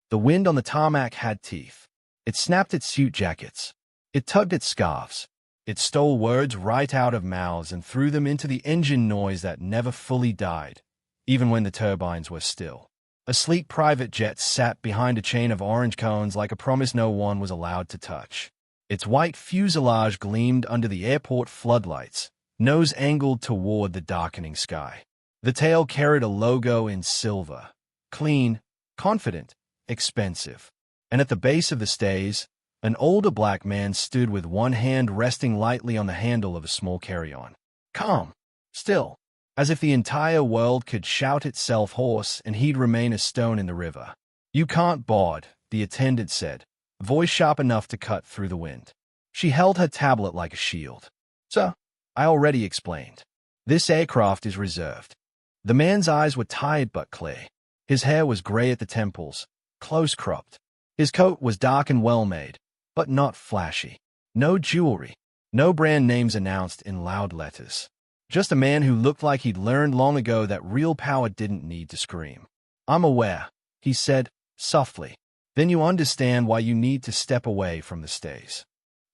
The wind on the tarmac had teeth. It snapped at suit jackets. It tugged at scarves. It stole words right out of mouths and threw them into the engine noise that never fully died, even when the turbines were still. A sleek private jet sat behind a chain of orange cones like a promise no one was allowed to touch. Its white fuselage gleamed under the airport floodlights, nose angled toward the darkening sky. The tail carried a logo in silver, clean, confident, expensive. And at the base of the stays, an older black man stood with one hand resting lightly on the handle of a small carry-on. Calm, still, as if the entire world could shout itself hoarse and he'd remain a stone in the river. "You can't board," the attendant said, voice sharp enough to cut through the wind. She held her tablet like a shield. "Sir, I already explained. This aircraft is reserved." The man's eyes were tired but clear. His hair was gray at the temples, close-cropped. His coat was dark and well-made, but not flashy. No jewelry, no brand names announced in loud letters. Just a man who looked like he'd learned long ago that real power didn't need to scream. "I'm aware," he said, softly. "Then you understand why you need to step away from the stays."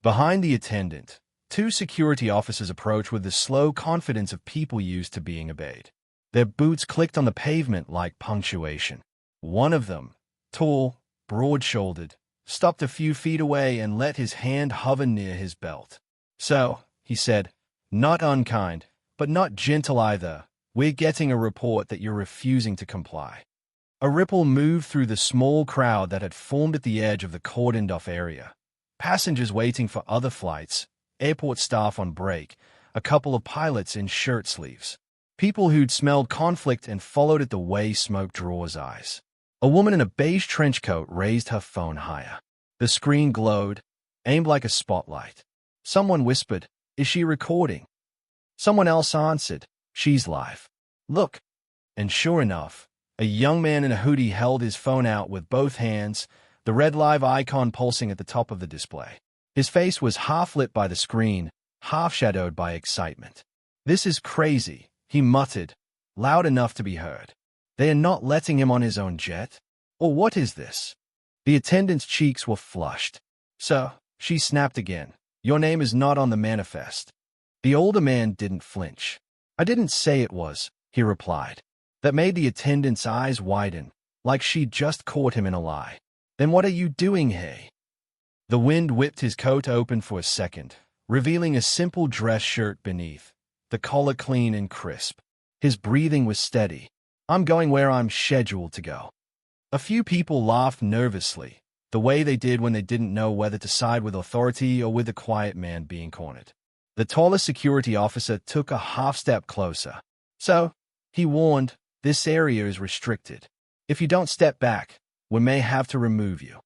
Behind the attendant, two security officers approached with the slow confidence of people used to being obeyed. Their boots clicked on the pavement like punctuation. One of them, tall, broad-shouldered, stopped a few feet away and let his hand hover near his belt. "So," he said, "not unkind, but not gentle either. We're getting a report that you're refusing to comply." A ripple moved through the small crowd that had formed at the edge of the cordoned-off area. Passengers waiting for other flights, airport staff on break, a couple of pilots in shirt sleeves. People who'd smelled conflict and followed it the way smoke draws eyes. A woman in a beige trench coat raised her phone higher. The screen glowed, aimed like a spotlight. Someone whispered, "Is she recording?" Someone else answered, "She's live. Look." And sure enough, a young man in a hoodie held his phone out with both hands, the red live icon pulsing at the top of the display. His face was half lit by the screen, half shadowed by excitement. "This is crazy," he muttered, loud enough to be heard. "They are not letting him on his own jet? Or what is this?" The attendant's cheeks were flushed. "Sir," she snapped again, "your name is not on the manifest." The older man didn't flinch. "I didn't say it was," he replied. That made the attendant's eyes widen, like she'd just caught him in a lie. "Then what are you doing here?" The wind whipped his coat open for a second, revealing a simple dress shirt beneath, the collar clean and crisp. His breathing was steady. "I'm going where I'm scheduled to go." A few people laughed nervously, the way they did when they didn't know whether to side with authority or with the quiet man being cornered. The taller security officer took a half-step closer. "So," he warned, "this area is restricted. If you don't step back, we may have to remove you."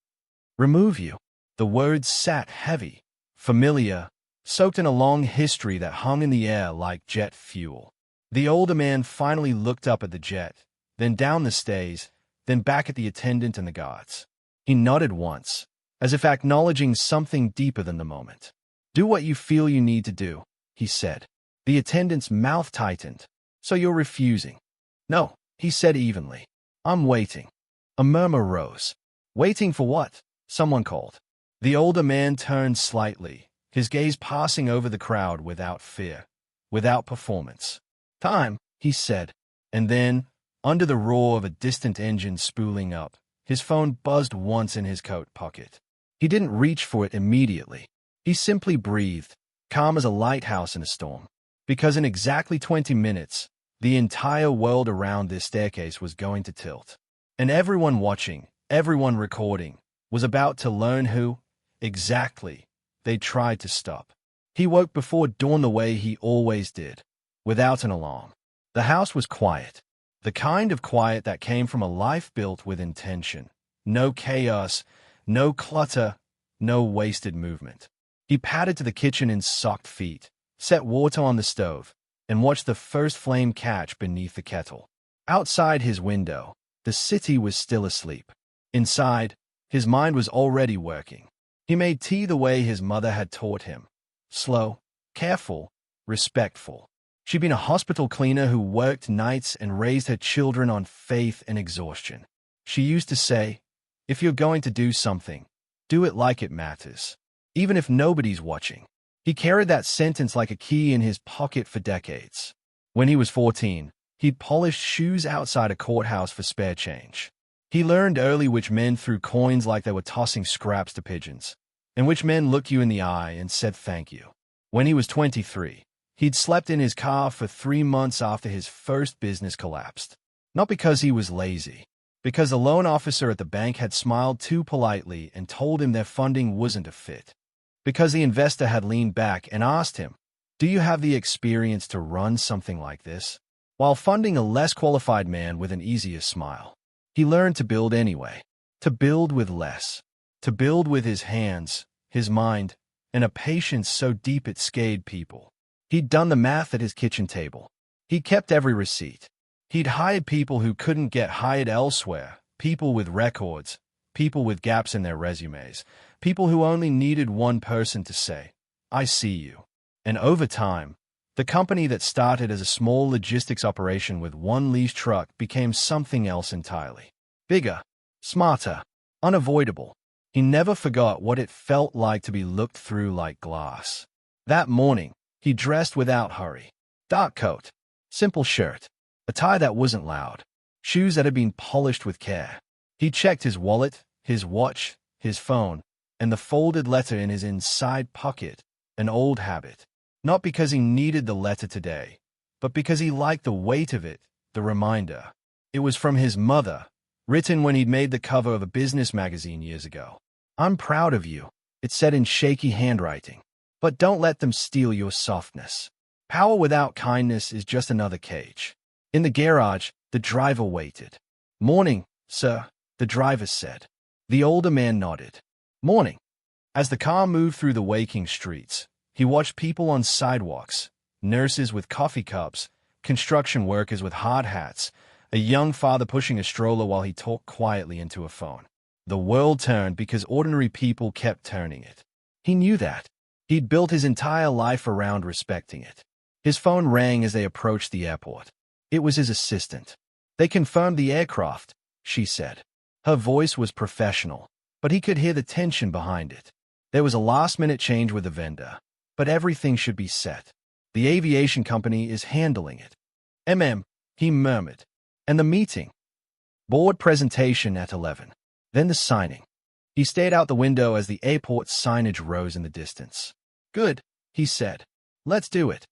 "Remove you?" The words sat heavy, familiar, soaked in a long history that hung in the air like jet fuel. The older man finally looked up at the jet, then down the stays, then back at the attendant and the guards. He nodded once, as if acknowledging something deeper than the moment. "Do what you feel you need to do," he said. The attendant's mouth tightened. "So you're refusing?" "No," he said evenly. "I'm waiting." A murmur rose. "Waiting for what?" someone called. The older man turned slightly, his gaze passing over the crowd without fear, without performance. "Time," he said, and then, under the roar of a distant engine spooling up, his phone buzzed once in his coat pocket. He didn't reach for it immediately. He simply breathed, calm as a lighthouse in a storm. Because in exactly 20 minutes, the entire world around this staircase was going to tilt. And everyone watching, everyone recording, was about to learn who, exactly, they tried to stop. He woke before dawn the way he always did, without an alarm. The house was quiet. The kind of quiet that came from a life built with intention. No chaos, no clutter, no wasted movement. He padded to the kitchen in socked feet, set water on the stove, and watched the first flame catch beneath the kettle. Outside his window, the city was still asleep. Inside, his mind was already working. He made tea the way his mother had taught him. Slow, careful, respectful. She'd been a hospital cleaner who worked nights and raised her children on faith and exhaustion. She used to say, If you're going to do something, do it like it matters, even if nobody's watching. He carried that sentence like a key in his pocket for decades. When he was 14, he'd polished shoes outside a courthouse for spare change. He learned early which men threw coins like they were tossing scraps to pigeons, and which men looked you in the eye and said thank you. When he was 23, he'd slept in his car for 3 months after his first business collapsed. Not because he was lazy, because the loan officer at the bank had smiled too politely and told him their funding wasn't a fit. Because the investor had leaned back and asked him, "Do you have the experience to run something like this?" While funding a less qualified man with an easier smile. He learned to build anyway, to build with less, to build with his hands, his mind, and a patience so deep it scared people. He'd done the math at his kitchen table. He'd kept every receipt. He'd hired people who couldn't get hired elsewhere, people with records, people with gaps in their resumes, people who only needed one person to say, "I see you." And over time, the company that started as a small logistics operation with one leased truck became something else entirely. Bigger, smarter, unavoidable. He never forgot what it felt like to be looked through like glass. That morning, he dressed without hurry. Dark coat, simple shirt, a tie that wasn't loud, shoes that had been polished with care. He checked his wallet, his watch, his phone, and the folded letter in his inside pocket, an old habit. Not because he needed the letter today, but because he liked the weight of it, the reminder. It was from his mother, written when he'd made the cover of a business magazine years ago. "I'm proud of you," it said in shaky handwriting. "But don't let them steal your softness. Power without kindness is just another cage." In the garage, the driver waited. "Morning, sir," the driver said. The older man nodded. "Morning." As the car moved through the waking streets, he watched people on sidewalks, nurses with coffee cups, construction workers with hard hats, a young father pushing a stroller while he talked quietly into a phone. The world turned because ordinary people kept turning it. He knew that. He'd built his entire life around respecting it. His phone rang as they approached the airport. It was his assistant. "They confirmed the aircraft," she said. Her voice was professional, but he could hear the tension behind it. There was a last-minute change with the vendor, but everything should be set. "The aviation company is handling it." He murmured. "And the meeting?" "Board presentation at 11. Then the signing." He stayed out the window as the airport signage rose in the distance. "Good," he said. "Let's do it."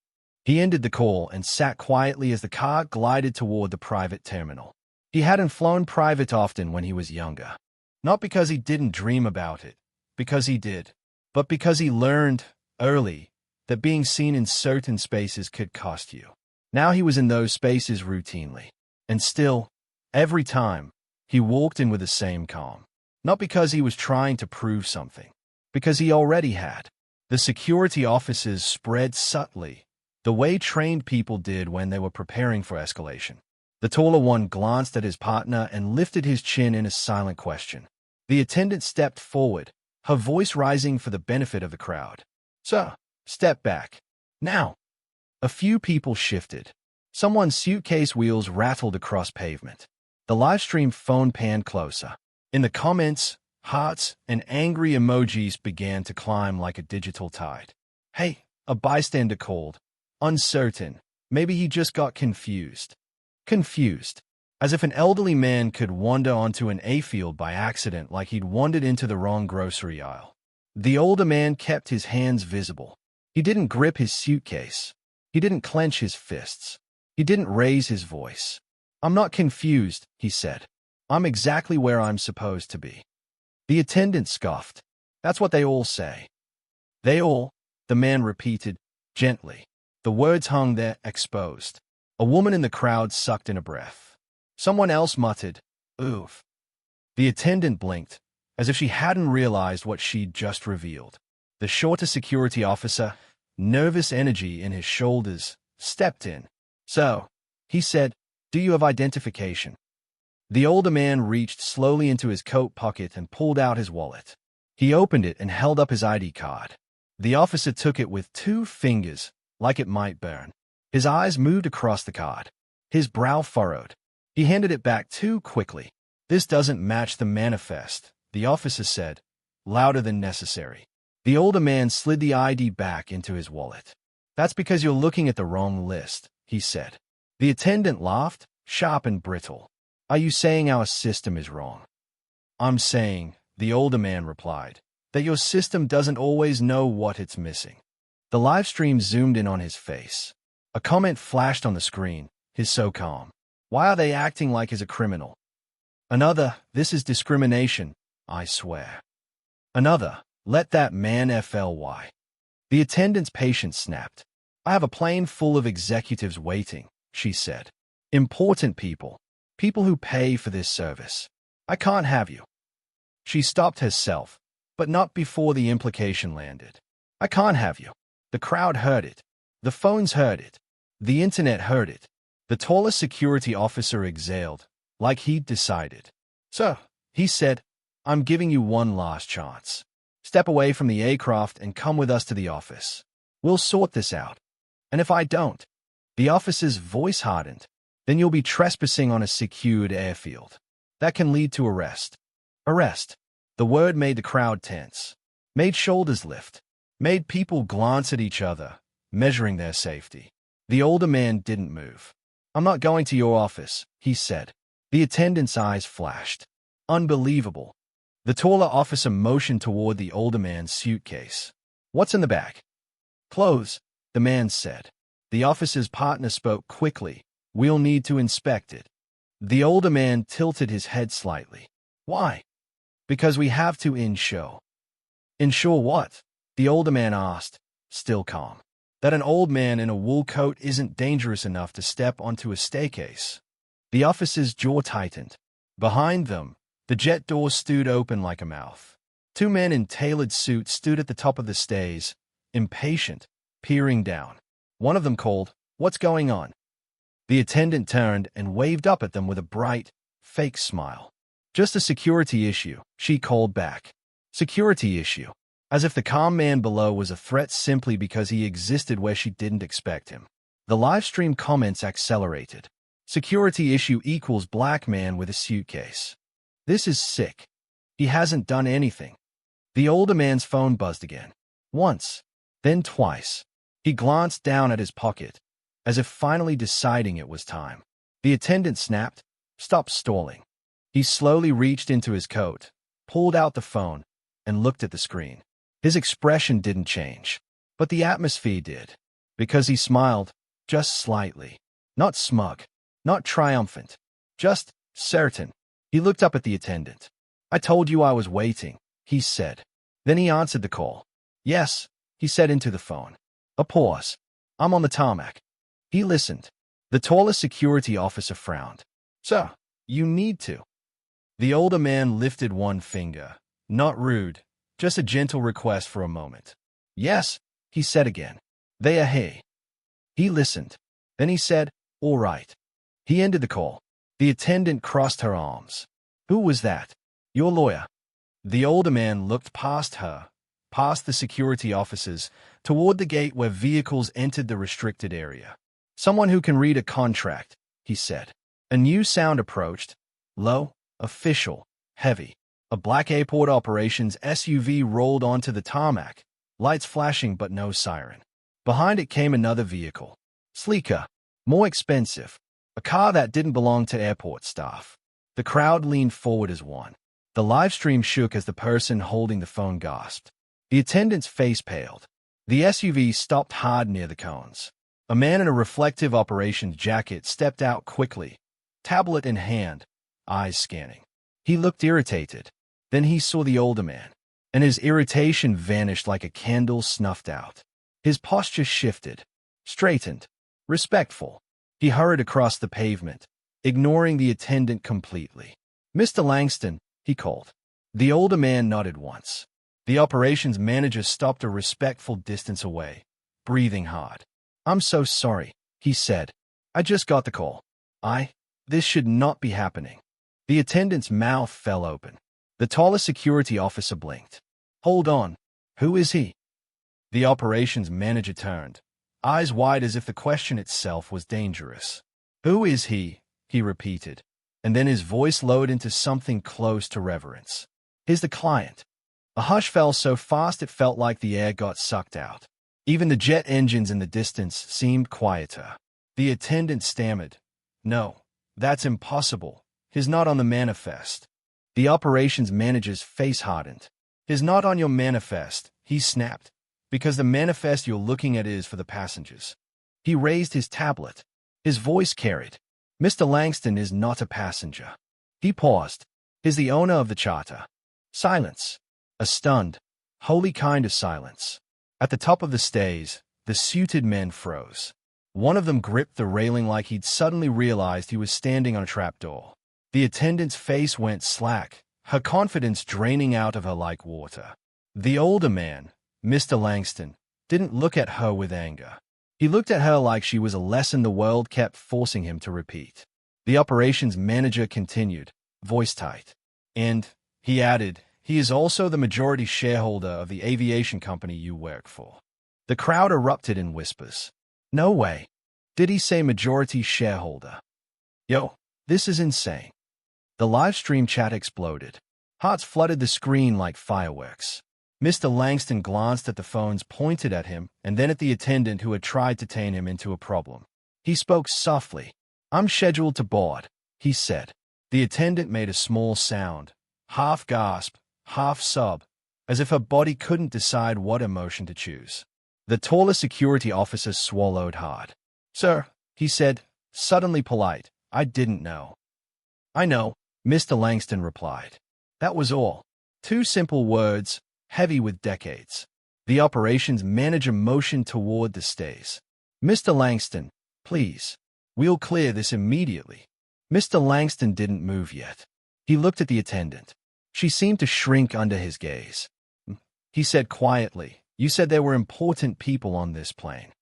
He ended the call and sat quietly as the car glided toward the private terminal. He hadn't flown private often when he was younger. Not because he didn't dream about it, because he did, but because he learned, early, that being seen in certain spaces could cost you. Now he was in those spaces routinely. And still, every time, he walked in with the same calm. Not because he was trying to prove something, because he already had. The security officers spread subtly, the way trained people did when they were preparing for escalation. The taller one glanced at his partner and lifted his chin in a silent question. The attendant stepped forward, her voice rising for the benefit of the crowd. "Sir, step back. Now." A few people shifted. Someone's suitcase wheels rattled across pavement. The livestream phone panned closer. In the comments, hearts and angry emojis began to climb like a digital tide. "Hey," a bystander called. Uncertain. Maybe he just got confused. Confused. As if an elderly man could wander onto an hayfield by accident like he'd wandered into the wrong grocery aisle. The older man kept his hands visible. He didn't grip his suitcase. He didn't clench his fists. He didn't raise his voice. "I'm not confused," he said. "I'm exactly where I'm supposed to be." The attendant scoffed. "That's what they all say." "They all," the man repeated, gently. The words hung there, exposed. A woman in the crowd sucked in a breath. Someone else muttered, "Oof." The attendant blinked, as if she hadn't realized what she'd just revealed. The shorter security officer, nervous energy in his shoulders, stepped in. "So," he said, "do you have identification?" The older man reached slowly into his coat pocket and pulled out his wallet. He opened it and held up his ID card. The officer took it with 2 fingers, like it might burn. His eyes moved across the card. His brow furrowed. He handed it back too quickly. This doesn't match the manifest, the officer said, louder than necessary. The older man slid the ID back into his wallet. That's because you're looking at the wrong list, he said. The attendant laughed, sharp and brittle. Are you saying our system is wrong? I'm saying, the older man replied, that your system doesn't always know what it's missing. The live stream zoomed in on his face. A comment flashed on the screen. He's so calm. Why are they acting like he's a criminal? Another, this is discrimination, I swear. Another, let that man fly. The attendant's patience snapped. I have a plane full of executives waiting, she said. Important people. People who pay for this service. I can't have you. She stopped herself, but not before the implication landed. I can't have you. The crowd heard it. The phones heard it. The internet heard it. The taller security officer exhaled, like he'd decided. So, he said, I'm giving you one last chance. Step away from the aircraft and come with us to the office. We'll sort this out. And if I don't, the officer's voice hardened, then you'll be trespassing on a secured airfield. That can lead to arrest. Arrest. The word made the crowd tense, made shoulders lift, made people glance at each other, measuring their safety. The older man didn't move. I'm not going to your office, he said. The attendant's eyes flashed. Unbelievable. The taller officer motioned toward the older man's suitcase. What's in the bag? Clothes, the man said. The officer's partner spoke quickly. We'll need to inspect it. The older man tilted his head slightly. Why? Because we have to insure. Insure what? The older man asked, still calm. That an old man in a wool coat isn't dangerous enough to step onto a staircase. The officer's jaw tightened. Behind them, the jet door stood open like a mouth. Two men in tailored suits stood at the top of the stairs, impatient, peering down. One of them called, "What's going on?" The attendant turned and waved up at them with a bright, fake smile. Just a security issue, she called back. Security issue. As if the calm man below was a threat simply because he existed where she didn't expect him. The livestream comments accelerated. Security issue equals black man with a suitcase. This is sick. He hasn't done anything. The older man's phone buzzed again. Once, then twice. He glanced down at his pocket, as if finally deciding it was time. The attendant snapped, "Stop stalling." He slowly reached into his coat, pulled out the phone, and looked at the screen. His expression didn't change, but the atmosphere did, because he smiled, just slightly. Not smug, not triumphant, just certain. He looked up at the attendant. "I told you I was waiting," he said. Then he answered the call. "Yes," he said into the phone. A pause. "I'm on the tarmac." He listened. The taller security officer frowned. "Sir, you need to." The older man lifted one finger. Not rude, just a gentle request for a moment. "Yes," he said again. "They are here." He listened. Then he said, "All right." He ended the call. The attendant crossed her arms. "Who was that?" "Your lawyer." The older man looked past her, past the security officers, toward the gate where vehicles entered the restricted area. "Someone who can read a contract," he said. A new sound approached, low, official, heavy. A black airport operations SUV rolled onto the tarmac, lights flashing but no siren. Behind it came another vehicle. Sleeker, more expensive. A car that didn't belong to airport staff. The crowd leaned forward as one. The live stream shook as the person holding the phone gasped. The attendant's face paled. The SUV stopped hard near the cones. A man in a reflective operations jacket stepped out quickly, tablet in hand, eyes scanning. He looked irritated. Then he saw the older man, and his irritation vanished like a candle snuffed out. His posture shifted, straightened, respectful. He hurried across the pavement, ignoring the attendant completely. "Mr. Langston," he called. The older man nodded once. The operations manager stopped a respectful distance away, breathing hard. "I'm so sorry," he said. "I just got the call. This should not be happening." The attendant's mouth fell open. The taller security officer blinked. "Hold on. Who is he?" The operations manager turned, eyes wide as if the question itself was dangerous. "Who is he?" he repeated. and then his voice lowered into something close to reverence. "Here's the client." A hush fell so fast it felt like the air got sucked out. Even the jet engines in the distance seemed quieter. The attendant stammered, "No, that's impossible. He's not on the manifest." The operations manager's face hardened. "He's not on your manifest," he snapped, "because the manifest you're looking at is for the passengers." He raised his tablet. His voice carried, "Mr. Langston is not a passenger." He paused. "He's the owner of the charter." Silence. A stunned, holy kind of silence. At the top of the stairs, the suited men froze. One of them gripped the railing like he'd suddenly realized he was standing on a trapdoor. The attendant's face went slack, her confidence draining out of her like water. The older man, Mr. Langston, didn't look at her with anger. He looked at her like she was a lesson the world kept forcing him to repeat. The operations manager continued, voice tight. "And," he added, "he is also the majority shareholder of the aviation company you work for." The crowd erupted in whispers. "No way. Did he say majority shareholder? Yo, this is insane." The live stream chat exploded. Hearts flooded the screen like fireworks. Mr. Langston glanced at the phones pointed at him and then at the attendant who had tried to turn him into a problem. He spoke softly. "I'm scheduled to board," he said. The attendant made a small sound, half gasp, half sob, as if her body couldn't decide what emotion to choose. The taller security officer swallowed hard. "Sir," he said, suddenly polite, "I didn't know." "I know," Mr. Langston replied. That was all. Two simple words, heavy with decades. The operations manager motioned toward the stairs. "Mr. Langston, please. We'll clear this immediately." Mr. Langston didn't move yet. He looked at the attendant. She seemed to shrink under his gaze. He said quietly, "You said there were important people on this plane."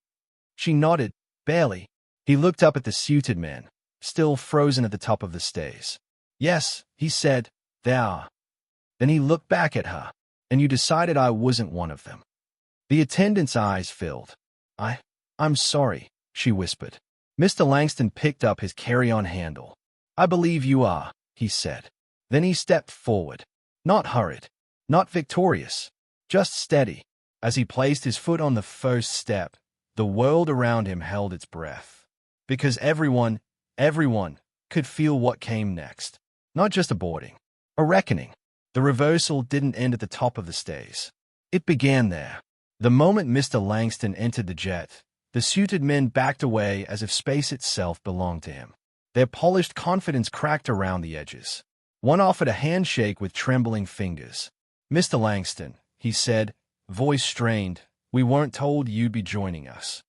She nodded, barely. He looked up at the suited man, still frozen at the top of the stairs. "Yes," he said, "there are." Then he looked back at her. "And you decided I wasn't one of them." The attendant's eyes filled. I'm sorry," she whispered. Mr. Langston picked up his carry-on handle. "I believe you are," he said. Then he stepped forward. Not hurried, not victorious, just steady. As he placed his foot on the first step, the world around him held its breath. Because everyone could feel what came next. Not just a boarding, a reckoning. The reversal didn't end at the top of the stairs. It began there. The moment Mr. Langston entered the jet, the suited men backed away as if space itself belonged to him. Their polished confidence cracked around the edges. One offered a handshake with trembling fingers. "Mr. Langston," he said, voice strained, "we weren't told you'd be joining us."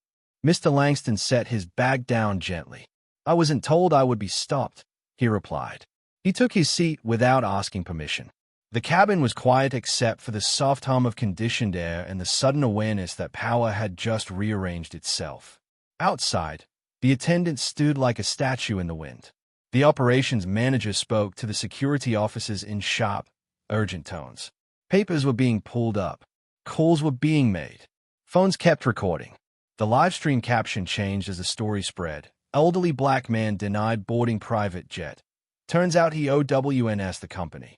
Mr. Langston set his bag down gently. "I wasn't told I would be stopped," he replied. He took his seat without asking permission. The cabin was quiet except for the soft hum of conditioned air and the sudden awareness that power had just rearranged itself. Outside, the attendant stood like a statue in the wind. The operations manager spoke to the security officers in sharp, urgent tones. Papers were being pulled up. Calls were being made. Phones kept recording. The livestream caption changed as the story spread. "Elderly black man denied boarding private jet. Turns out he OWNS the company."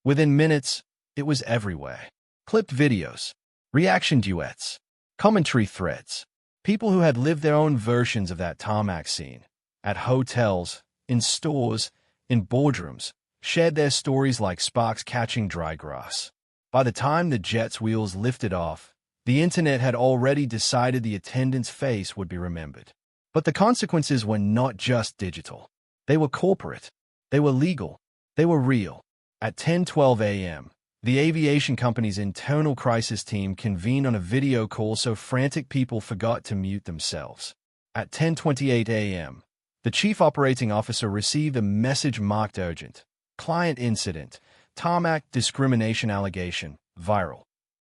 Within minutes, it was everywhere. Clipped videos, reaction duets, commentary threads. People who had lived their own versions of that tarmac scene, at hotels, in stores, in boardrooms, shared their stories like sparks catching dry grass. By the time the jet's wheels lifted off, the internet had already decided the attendant's face would be remembered. But the consequences were not just digital. They were corporate. They were legal. They were real. At 10:12 a.m., the aviation company's internal crisis team convened on a video call so frantic people forgot to mute themselves. At 10:28 a.m., the chief operating officer received a message marked urgent. Client incident. Tarmac discrimination allegation. Viral.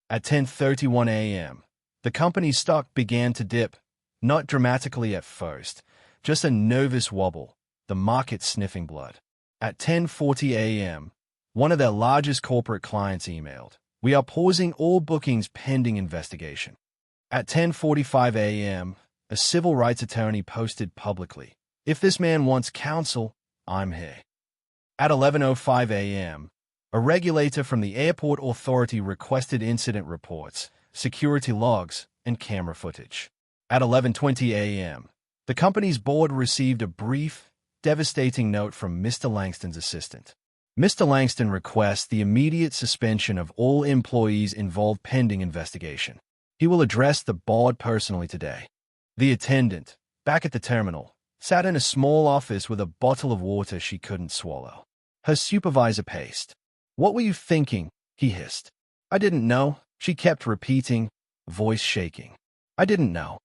At 10:31 a.m., the company's stock began to dip, not dramatically at first, just a nervous wobble, the market sniffing blood. At 10:40 a.m., one of their largest corporate clients emailed, "We are pausing all bookings pending investigation." At 10:45 a.m., a civil rights attorney posted publicly, "If this man wants counsel, I'm here." At 11:05 a.m., a regulator from the airport authority requested incident reports, security logs, and camera footage. At 11:20 a.m., the company's board received a brief, devastating note from Mr. Langston's assistant. Mr. Langston requests the immediate suspension of all employees involved pending investigation. He will address the board personally today. The attendant, back at the terminal, sat in a small office with a bottle of water she couldn't swallow. Her supervisor paced. "What were you thinking?" he hissed. "I didn't know," she kept repeating, voice shaking. "I didn't know."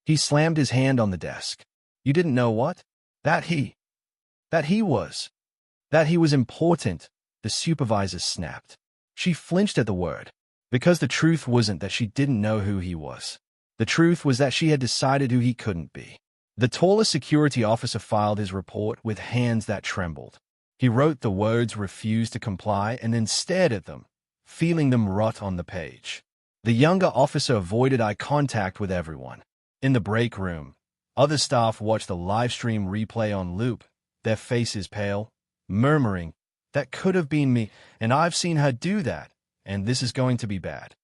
He slammed his hand on the desk. "You didn't know what?" That he was important," the supervisor snapped. She flinched at the word, because the truth wasn't that she didn't know who he was. The truth was that she had decided who he couldn't be. The tallest security officer filed his report with hands that trembled. He wrote the words "refuse to comply" and then stared at them, feeling them rot on the page. The younger officer avoided eye contact with everyone. In the break room, other staff watched the live stream replay on loop, their faces pale, murmuring, "That could have been me, and I've seen her do that, and this is going to be bad."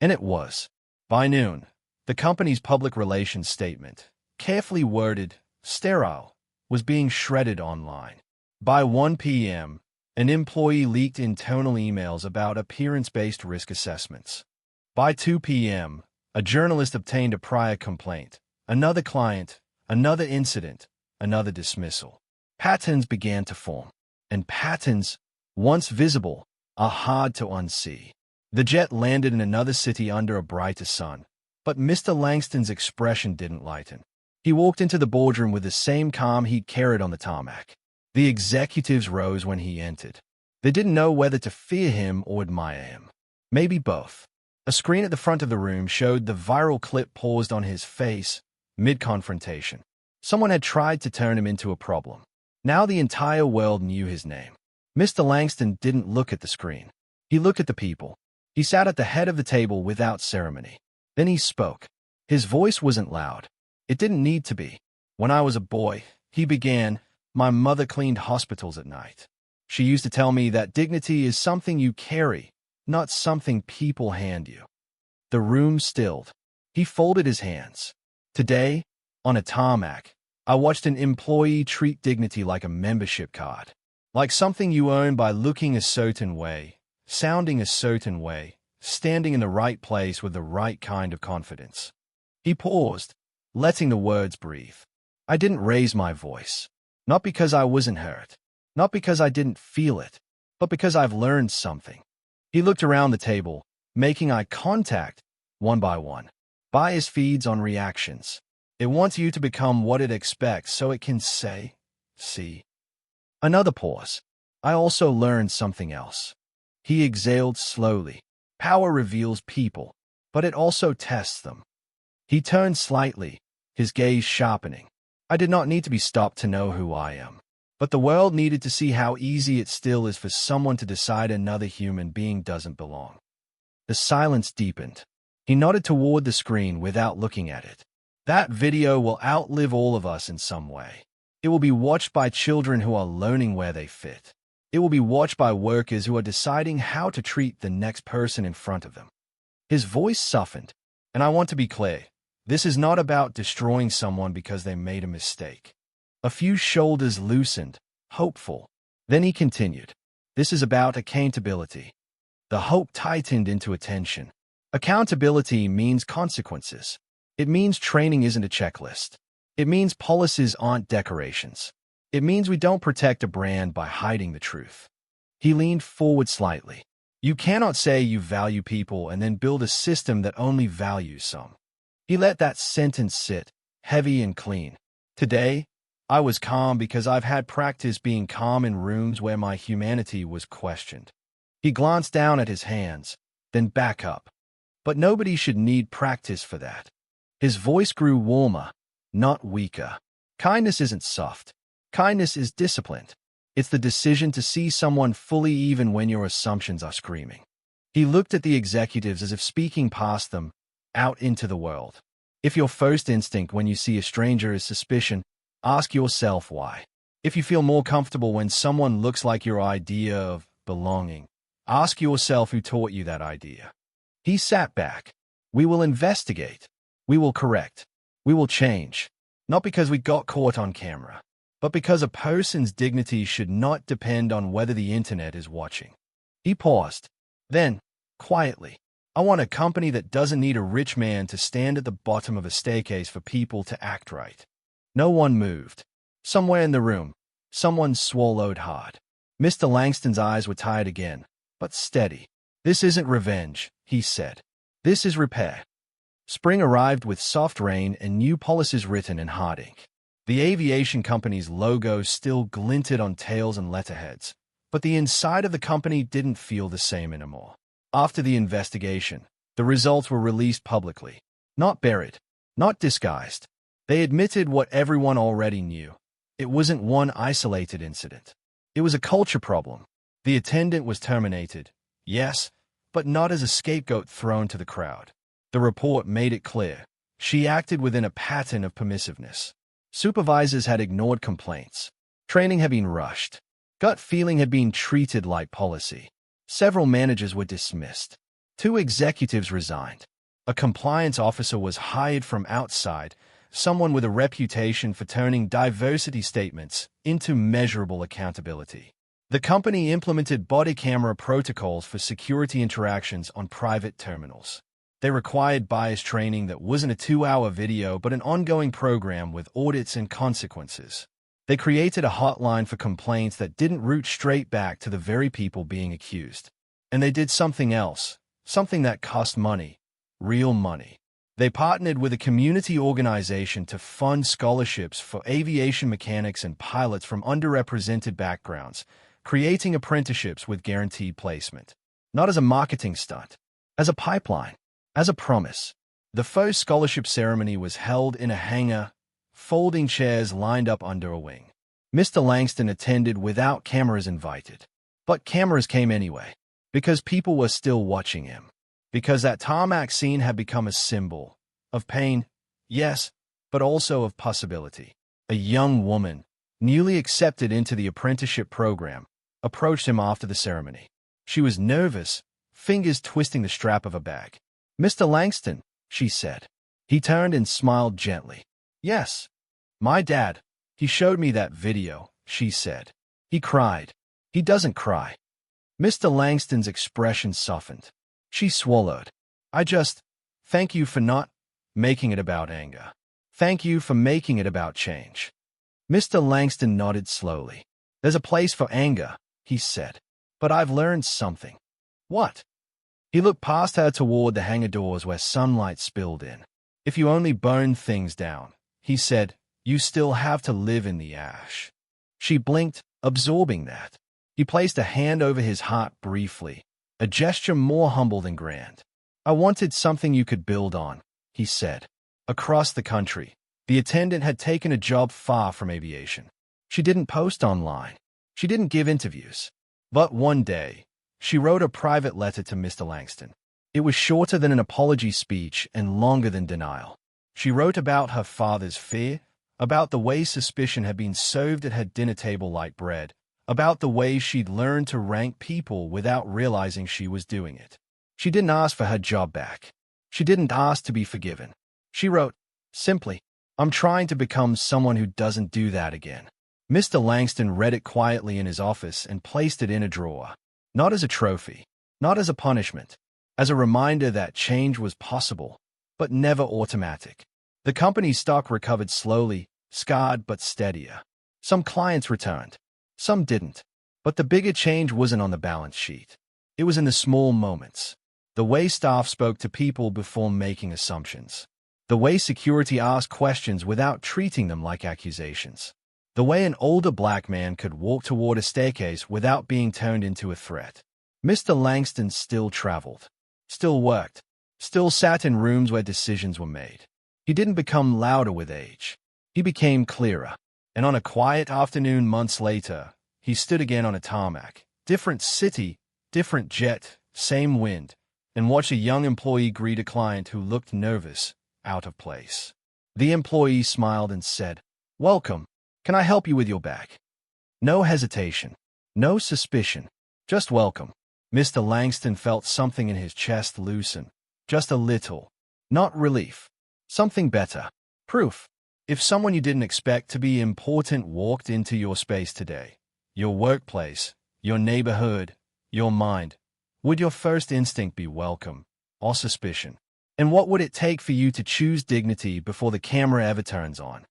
And it was. By noon, the company's public relations statement, carefully worded, sterile, was being shredded online. By 1 p.m., an employee leaked internal emails about appearance-based risk assessments. By 2 p.m., a journalist obtained a prior complaint, another client, another incident, another dismissal. Patterns began to form, and patterns, once visible, are hard to unsee. The jet landed in another city under a brighter sun, but Mr. Langston's expression didn't lighten. He walked into the boardroom with the same calm he'd carried on the tarmac. The executives rose when he entered. They didn't know whether to fear him or admire him. Maybe both. A screen at the front of the room showed the viral clip paused on his face, mid-confrontation. Someone had tried to turn him into a problem. Now the entire world knew his name. Mr. Langston didn't look at the screen. He looked at the people. He sat at the head of the table without ceremony. Then he spoke. His voice wasn't loud. It didn't need to be. "When I was a boy," he began, "my mother cleaned hospitals at night. She used to tell me that dignity is something you carry, not something people hand you." The room stilled. He folded his hands. "Today, on a tarmac, I watched an employee treat dignity like a membership card. Like something you earn by looking a certain way, sounding a certain way, standing in the right place with the right kind of confidence." He paused, letting the words breathe. "I didn't raise my voice. Not because I wasn't hurt. Not because I didn't feel it. But because I've learned something." He looked around the table, making eye contact, one by one. Bias feeds on reactions. It wants you to become what it expects so it can say, "See." Another pause. "I also learned something else." He exhaled slowly. "Power reveals people, but it also tests them." He turned slightly, his gaze sharpening. "I did not need to be stopped to know who I am. But the world needed to see how easy it still is for someone to decide another human being doesn't belong." The silence deepened. He nodded toward the screen without looking at it. "That video will outlive all of us in some way. It will be watched by children who are learning where they fit. It will be watched by workers who are deciding how to treat the next person in front of them." His voice softened. "And I want to be clear. This is not about destroying someone because they made a mistake." A few shoulders loosened, hopeful. Then he continued. "This is about accountability." The hope tightened into attention. Accountability means consequences. It means training isn't a checklist. It means policies aren't decorations. It means we don't protect a brand by hiding the truth. He leaned forward slightly. You cannot say you value people and then build a system that only values some. He let that sentence sit, heavy and clean. "Today, I was calm because I've had practice being calm in rooms where my humanity was questioned." He glanced down at his hands, then back up. "But nobody should need practice for that." His voice grew warmer, not weaker. "Kindness isn't soft. Kindness is disciplined. It's the decision to see someone fully even when your assumptions are screaming." He looked at the executives as if speaking past them, out into the world. If your first instinct when you see a stranger is suspicion, ask yourself why. If you feel more comfortable when someone looks like your idea of belonging, ask yourself who taught you that idea. He sat back. We will investigate. We will correct. We will change. Not because we got caught on camera, but because a person's dignity should not depend on whether the internet is watching. He paused. Then, quietly, I want a company that doesn't need a rich man to stand at the bottom of a staircase for people to act right. No one moved. Somewhere in the room, someone swallowed hard. Mr. Langston's eyes were tired again, but steady. This isn't revenge, he said. This is repair. Spring arrived with soft rain and new policies written in hard ink. The aviation company's logo still glinted on tails and letterheads, but the inside of the company didn't feel the same anymore. After the investigation, the results were released publicly. Not buried, not disguised. They admitted what everyone already knew. It wasn't one isolated incident. It was a culture problem. The attendant was terminated, yes, but not as a scapegoat thrown to the crowd. The report made it clear. She acted within a pattern of permissiveness. Supervisors had ignored complaints. Training had been rushed. Gut feeling had been treated like policy. Several managers were dismissed. 2 executives resigned. A compliance officer was hired from outside, someone with a reputation for turning diversity statements into measurable accountability. The company implemented body camera protocols for security interactions on private terminals. They required bias training that wasn't a 2-hour video but an ongoing program with audits and consequences. They created a hotline for complaints that didn't route straight back to the very people being accused. And they did something else, something that cost money, real money. They partnered with a community organization to fund scholarships for aviation mechanics and pilots from underrepresented backgrounds, creating apprenticeships with guaranteed placement. Not as a marketing stunt, as a pipeline. As a promise, the first scholarship ceremony was held in a hangar, folding chairs lined up under a wing. Mr. Langston attended without cameras invited. But cameras came anyway, because people were still watching him. Because that tarmac scene had become a symbol of pain, yes, but also of possibility. A young woman, newly accepted into the apprenticeship program, approached him after the ceremony. She was nervous, fingers twisting the strap of a bag. "Mr. Langston," she said. He turned and smiled gently. "Yes. My dad. He showed me that video," she said. "He cried." "He doesn't cry." Mr. Langston's expression softened. She swallowed. Thank you for not making it about anger. Thank you for making it about change." Mr. Langston nodded slowly. "There's a place for anger," he said. "But I've learned something." "What?" He looked past her toward the hangar doors where sunlight spilled in. "If you only burn things down," he said, "you still have to live in the ash." She blinked, absorbing that. He placed a hand over his heart briefly, a gesture more humble than grand. "I wanted something you could build on," he said. Across the country, the attendant had taken a job far from aviation. She didn't post online. She didn't give interviews. But one day, she wrote a private letter to Mr. Langston. It was shorter than an apology speech and longer than denial. She wrote about her father's fear, about the way suspicion had been served at her dinner table like bread, about the way she'd learned to rank people without realizing she was doing it. She didn't ask for her job back. She didn't ask to be forgiven. She wrote, simply, "I'm trying to become someone who doesn't do that again." Mr. Langston read it quietly in his office and placed it in a drawer. Not as a trophy, not as a punishment, as a reminder that change was possible, but never automatic. The company's stock recovered slowly, scarred but steadier. Some clients returned. Some didn't. But the bigger change wasn't on the balance sheet. It was in the small moments. The way staff spoke to people before making assumptions. The way security asked questions without treating them like accusations. The way an older black man could walk toward a staircase without being turned into a threat. Mr. Langston still traveled, still worked, still sat in rooms where decisions were made. He didn't become louder with age. He became clearer. And on a quiet afternoon months later, he stood again on a tarmac. Different city, different jet, same wind, and watched a young employee greet a client who looked nervous, out of place. The employee smiled and said, "Welcome. Can I help you with your bag?" No hesitation. No suspicion. Just welcome. Mr. Langston felt something in his chest loosen. Just a little. Not relief. Something better. Proof. If someone you didn't expect to be important walked into your space today, your workplace, your neighborhood, your mind, would your first instinct be welcome or suspicion? And what would it take for you to choose dignity before the camera ever turns on?